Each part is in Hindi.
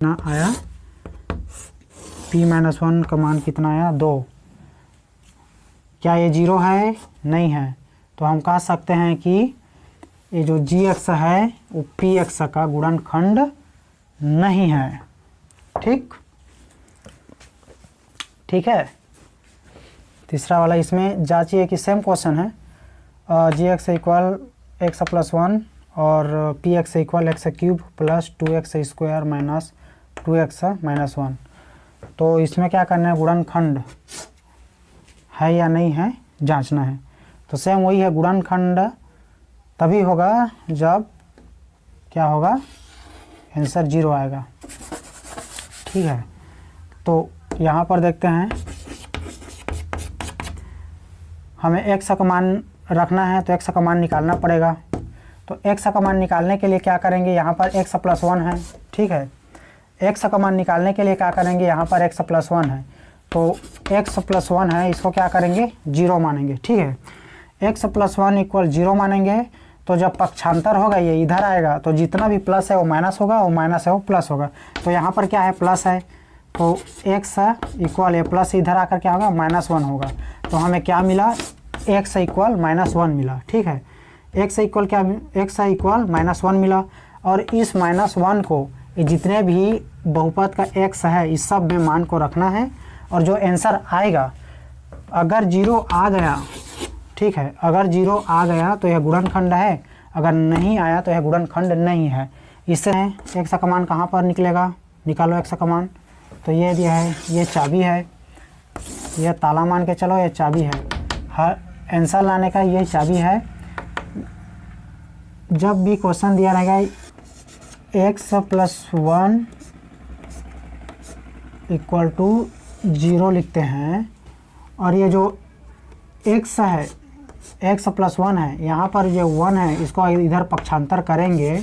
कितना आया, p-1 का मान कितना आया 2। क्या ये 0 है? नहीं है। तो हम कह सकते हैं कि ये जो gx है वो px का गुणनखंड नहीं है। ठीक है। तीसरा वाला इसमें जांचिए कि सेम क्वेश्चन है, gx इक्वल x प्लस 1 और px equal x cube plus 2x square minus 2x minus 1। तो इसमें क्या करना है, गुणनखंड है या नहीं है जांचना है। तो सेम वही है, गुणनखंड तभी होगा जब क्या होगा, आंसर 0 आएगा। ठीक है। तो यहाँ पर देखते हैं, हमें x का मान रखना है तो x का मान निकालना पड़ेगा। तो x का मान निकालने के लिए क्या करेंगे, यहाँ पर x प्लस 1 है। ठीक है। x का मान निकालने के लिए क्या करेंगे, यहाँ पर x प्लस 1 है तो x प्लस 1 है, इसको क्या करेंगे 0 मानेंगे। ठीक है। x प्लस 1 इक्वल 0 मानेंगे तो जब पक्षांतर होगा ये इधर आएगा तो जितना भी प्लस है वो माइनस होगा, वो माइनस है वो प्लस होगा। तो यहाँ पर क्या है, प्लस है तो x इक्वल ये प्लस इधर आकर क्या होगा, -1 होगा। तो हमें क्या मिला, x इक्वल -1 मिला। ठीक है। x इक्वल क्या, x इक्वल -1 मिला। और इस -1 को ये जितने भी बहुपद का x है इस सब में मान को रखना है और जो आंसर आएगा, अगर 0 आ गया, ठीक है, अगर 0 आ गया तो यह गुणनखंड है, अगर नहीं आया तो यह गुणनखंड नहीं है। इससे x का मान कहाँ पर निकलेगा, निकालो x का मान। तो ये दिया है, ये चाबी है, ये ताला मान के चलो, ये चाबी है। हर आंसर लाने का ये चाबी है। जब भी क्वेश्चन दिया रहेगा x प्लस 1 इक्वल टू 0 लिखते हैं और ये जो x है, x प्लस 1 है, यहाँ पर जो 1 है इसको इधर पक्षांतर करेंगे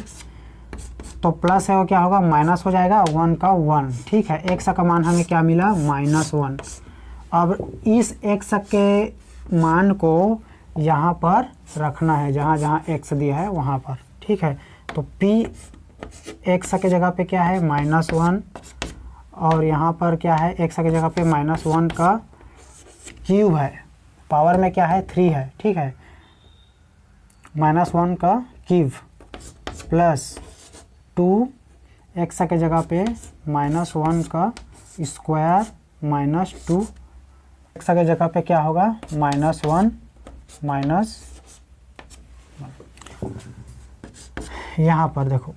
तो प्लस है वो क्या होगा, माइनस हो जाएगा, 1 का 1। ठीक है। x का मान हमें क्या मिला, -1। अब इस x के मान को यहाँ पर रखना है, जहाँ जहाँ x दिया है वहाँ पर। ठीक है। तो p x के जगह पे क्या है, -1 और यहाँ पर क्या है, x के जगह पे -1 का क्यूब है, पावर में क्या है 3 है। ठीक है। -1 का क्यूब प्लस 2 x के जगह पे -1 का स्क्वायर माइनस 2 x के जगह पे क्या होगा, -1 माइनस। यहाँ पर देखो,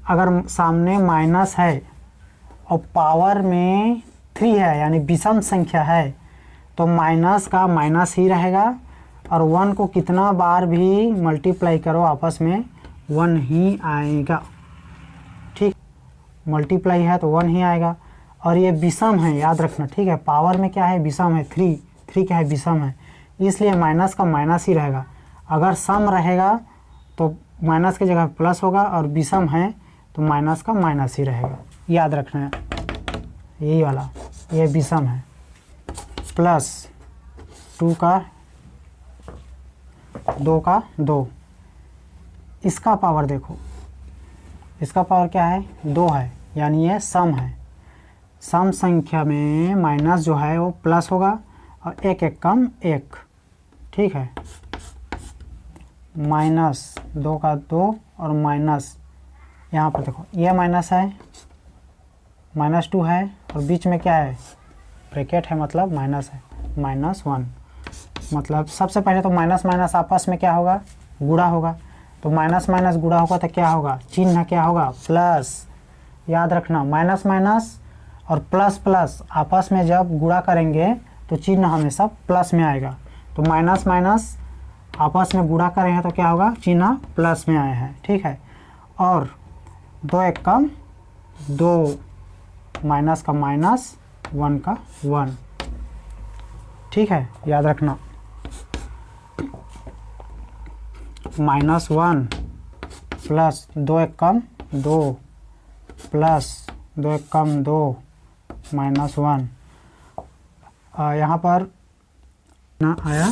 अगर सामने माइनस है और पावर में 3 है यानी विषम संख्या है तो माइनस का माइनस ही रहेगा और 1 को कितना बार भी मल्टीप्लाई करो आपस में 1 ही आएगा। ठीक, मल्टीप्लाई है तो 1 ही आएगा। और ये विषम है, याद रखना। ठीक है। पावर में क्या है, विषम है, 3 क्या है, विषम है, इसलिए माइनस का माइनस ही रहेगा। अगर सम रहेगा तो माइनस की जगह प्लस होगा और विषम है तो माइनस का माइनस ही रहेगा, याद रखना है। यही वाला, ये विषम है, प्लस 2 का 2 का 2। इसका पावर देखो, इसका पावर क्या है, 2 है, यानी ये सम है। सम संख्या में माइनस जो है वो प्लस होगा और एक कम 1। ठीक है। -2 का 2 और माइनस, यहाँ पर देखो ये माइनस है, -2 है और बीच में क्या है, ब्रैकेट है, मतलब माइनस है, -1। मतलब सबसे पहले तो माइनस माइनस आपस में क्या होगा, गुणा होगा। तो माइनस माइनस गुणा होगा तो क्या होगा, चिन्ह क्या होगा, प्लस। याद रखना, माइनस माइनस और प्लस प्लस आपस में जब गुणा करेंगे तो चिन्ह हमेशा प्लस में आएगा। तो माइनस माइनस आपस में गुणा करें हैं तो क्या होगा, चिन्ह प्लस में आए हैं। ठीक है। और 2 एक कम 2, माइनस का माइनस, 1 का 1। ठीक है। याद रखना, -1 प्लस 2 एक कम 2 प्लस 2 एक कम 2 -1। यहाँ पर ना आया,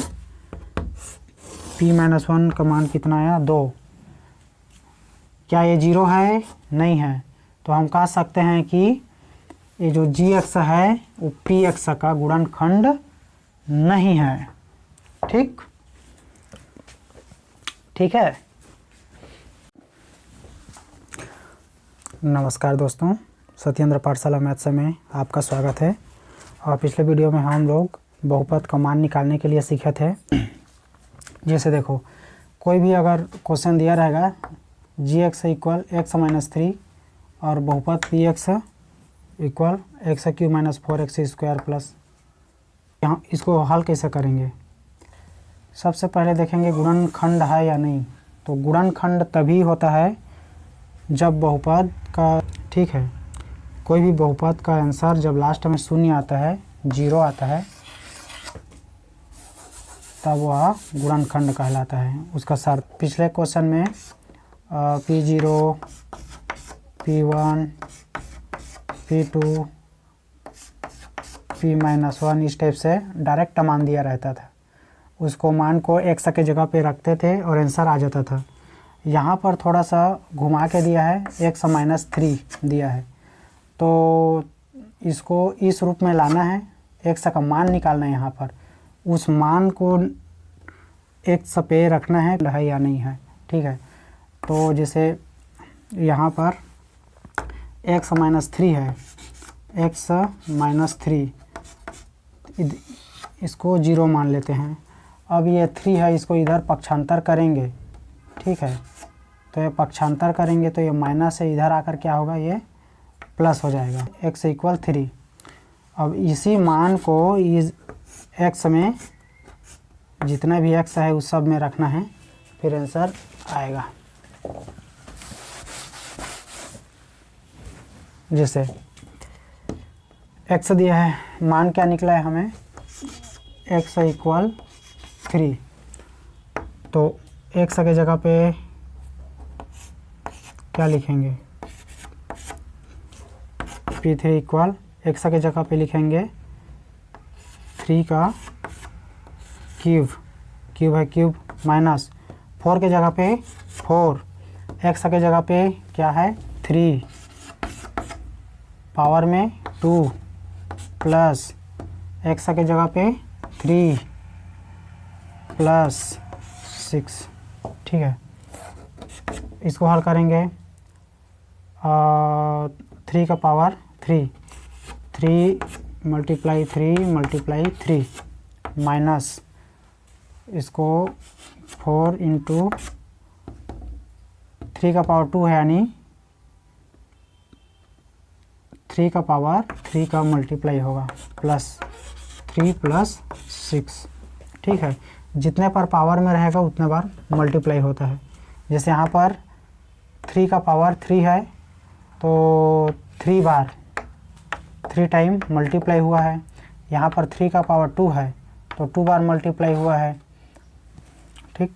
p-1 का मान कितना आया, 2। क्या ये 0 है, नहीं है। तो हम कह सकते हैं कि ये जो जी एक्स है वो पी एक्स का गुणनखंड नहीं है। ठीक है। नमस्कार दोस्तों, सत्येंद्र पाठशाला मैथ्स में आपका स्वागत है। और पिछले वीडियो में हम लोग बहुपद का मान निकालने के लिए सीखे थे। जैसे देखो, कोई भी अगर क्वेश्चन दिया रहेगा जी एक्स इक्वल एक्स माइनस 3 और बहुपद P x equal x cube minus 4x square plus, यहाँ इसको हल कैसे करेंगे? सबसे पहले देखेंगे गुणनखंड है या नहीं। तो गुणनखंड तभी होता है जब बहुपद का, ठीक है, कोई भी बहुपद का आंसर जब लास्ट में शून्य आता है, 0 आता है, तब वह गुणनखंड कहलाता है। उसका शर्त पिछले क्वेश्चन में P0, P1, P2, P-1 इस टाइप से डायरेक्ट मान दिया रहता था। उसको मान को एक्स के जगह पे रखते थे और आंसर आ जाता था। यहाँ पर थोड़ा सा घुमा के दिया है, एक्स माइनस 3 दिया है, तो इसको इस रूप में लाना है, एक्स का मान निकालना है। यहाँ पर उस मान को एक्स पे रखना है या नहीं है। ठीक है। तो जैसे यहाँ पर एक्स माइनस 3 है, एक्स माइनस 3 इसको 0 मान लेते हैं। अब ये 3 है, इसको इधर पक्षांतर करेंगे। ठीक है। तो ये पक्षांतर करेंगे तो ये माइनस से इधर आकर क्या होगा, ये प्लस हो जाएगा, x इक्वल 3। अब इसी मान को इस x में जितना भी x है उस सब में रखना है, फिर आंसर आएगा। जैसे x दिया है, मान क्या निकला है हमें, x इक्वल 3। तो x के जगह पे क्या लिखेंगे, P3 इक्वल x के जगह पे लिखेंगे 3 का क्यूब, क्यूब है क्यूब, माइनस 4 के जगह पे 4, x के जगह पे क्या है 3, पावर में 2 प्लस x के जगह पे 3 प्लस 6। ठीक है। इसको हल करेंगे, 3 का पावर 3 मल्टीप्लाई 3 माइनस इसको 4 इंटू 3 का पावर 2 है, यानी 3 का पावर 3 का मल्टीप्लाई होगा, प्लस 3 प्लस 6। ठीक है। जितने पर पावर में रहेगा उतने बार मल्टीप्लाई होता है। जैसे यहाँ पर 3 का पावर 3 है, तो 3 बार 3 टाइम मल्टीप्लाई हुआ है। यहाँ पर 3 का पावर 2 है, तो 2 बार मल्टीप्लाई हुआ है। ठीक।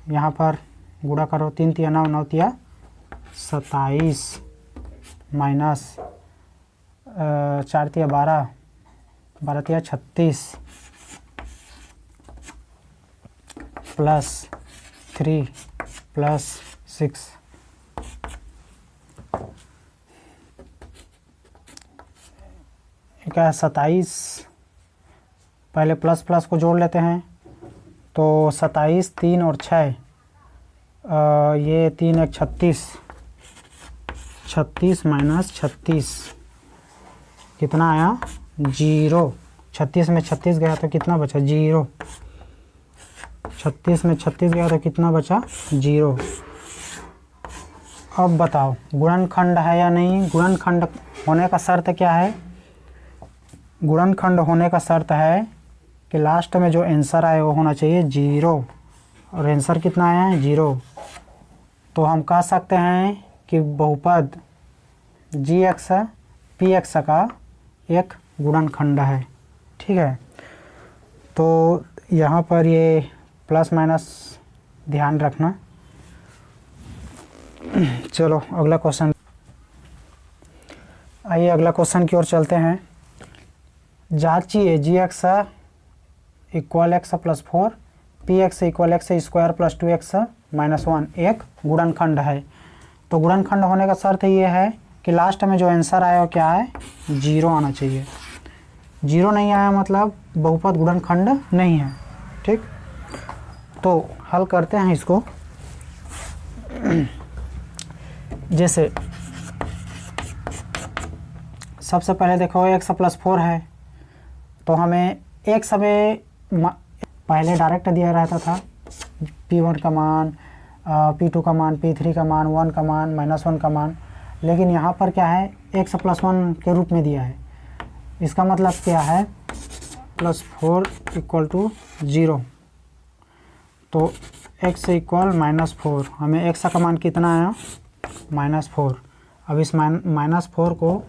यहाँ पर गुणा करो, 3 तिया 9, 9 तिया 27 माइनस 4 तिया 12, 12 तिया 36 प्लस 3 प्लस 6। क्या है 27, पहले प्लस प्लस को जोड़ लेते हैं, तो 27 3 और 6, ये 3 एक 36, 36 माइनस 36 कितना आया 0। 36 में 36 गया तो कितना बचा 0। 36 में 36 गया तो कितना बचा 0। अब बताओ गुणनखंड है या नहीं। गुणनखंड होने का शर्त क्या है, गुणनखंड होने का शर्त है कि लास्ट में जो आंसर आए वो होना चाहिए 0, और आंसर कितना आया है 0। तो हम कह सकते हैं कि बहुपद जी एक्स पी एक्स का एक गुणनखंड है। ठीक है। तो यहाँ पर ये प्लस माइनस ध्यान रखना। चलो अगला क्वेश्चन, आइए अगला क्वेश्चन की ओर चलते हैं। जांचिए g x equal x plus 4 p x equal x square plus 2x minus 1 एक गुणनखंड है। तो गुणनखंड होने का शर्त ये है कि लास्ट में जो आंसर आया वो क्या है, 0 आना चाहिए। 0 नहीं आया मतलब बहुपद गुणनखंड नहीं है। ठीक, तो हल करते हैं इसको। जैसे सबसे पहले देखो x + 4 है, तो हमें x हमें पहले डायरेक्ट दिया रहता था p1 का मान, p2 का मान, p3 का मान, 1 का मान, -1 का मान, लेकिन यहाँ पर क्या है, x + 1 के रूप में दिया है। इसका मतलब क्या है, +4 = 0, तो x = -4। हमें x का मान कितना आया, -4। अब इस -4 को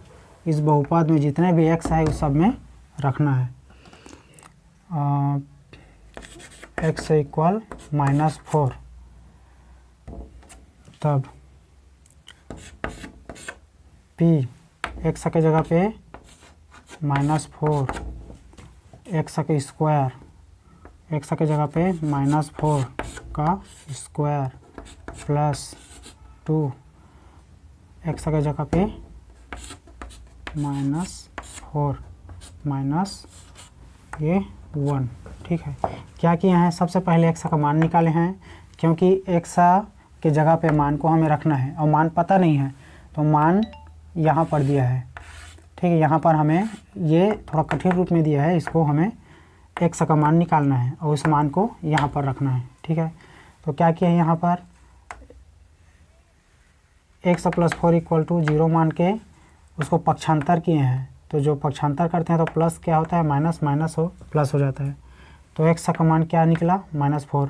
इस बहुपद में जितने भी x है उस सब में रखना है। x = -4, तब p x के जगह पे -4, x के स्क्वायर, x के जगह पे -4 का स्क्वायर +2, x के जगह पे -4 माइनस ये 1। ठीक है, क्या किए हैं, सबसे पहले x का मान निकाले हैं, क्योंकि x के जगह पे मान को हमें रखना है और मान पता नहीं है, तो मान यहाँ पर दिया है। ठीक है, यहाँ पर हमें ये थोड़ा कठिन रूप में दिया है, इसको हमें x का मान निकालना है और उस मान को यहाँ पर रखना है। ठीक है, तो क्या किया है, यहाँ पर x + 4 = 0 मान के उसको पक्षांतर किए हैं। तो जो पक्षांतर करते हैं तो प्लस क्या होता है, माइनस माइनस हो प्लस हो जाता है। तो x का मान क्या निकला, -4।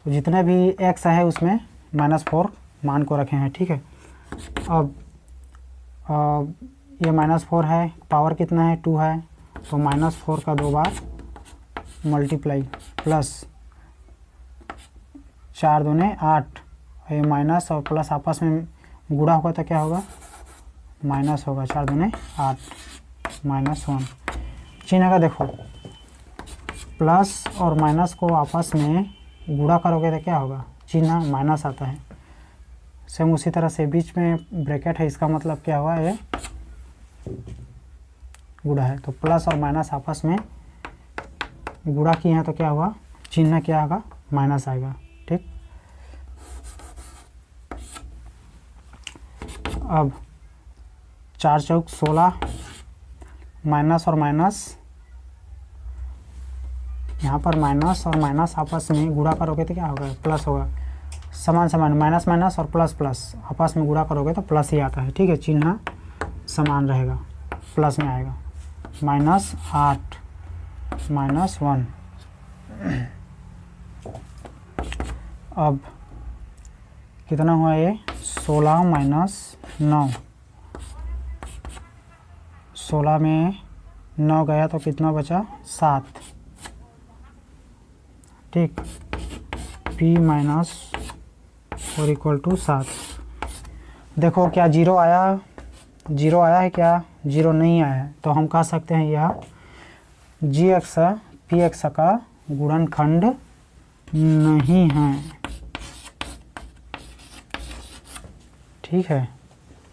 तो जितने भी x है उसमें -4 मान को रखे हैं। ठीक है, अब ये -4 है, पावर कितना है, 2 है, तो -4 का 2 बार मल्टीप्लाई प्लस 4 दूने 8, ये माइनस और प्लस आपस में गुणा होगा तो क्या होगा, माइनस होगा, 4 दूने 8, -1। चिन्ह का देखो, प्लस और माइनस को आपस में गुणा करोगे तो क्या होगा, चिन्ह माइनस आता है। सेम उसी तरह से बीच में ब्रैकेट है, इसका मतलब क्या हुआ, ये गुणा है, तो प्लस और माइनस आपस में गुणा किए हैं तो क्या हुआ, चिन्ह क्या होगा, माइनस आएगा। ठीक, अब 4 चौक 16, माइनस और माइनस, यहाँ पर माइनस और माइनस आपस में गुणा करोगे तो क्या होगा, प्लस होगा। समान समान माइनस माइनस और प्लस प्लस आपस में गुणा करोगे तो प्लस ही आता है। ठीक है, चिन्ह समान रहेगा, प्लस में आएगा, -8 -1। अब कितना हुआ ये, 16 - 9, 16 में 9 गया तो कितना बचा, 7। ठीक, p - 4 = 7। देखो क्या 0 आया, 0 आया है क्या, 0 नहीं आया है, तो हम कह सकते हैं यह gx px का गुणनखंड नहीं है। ठीक है।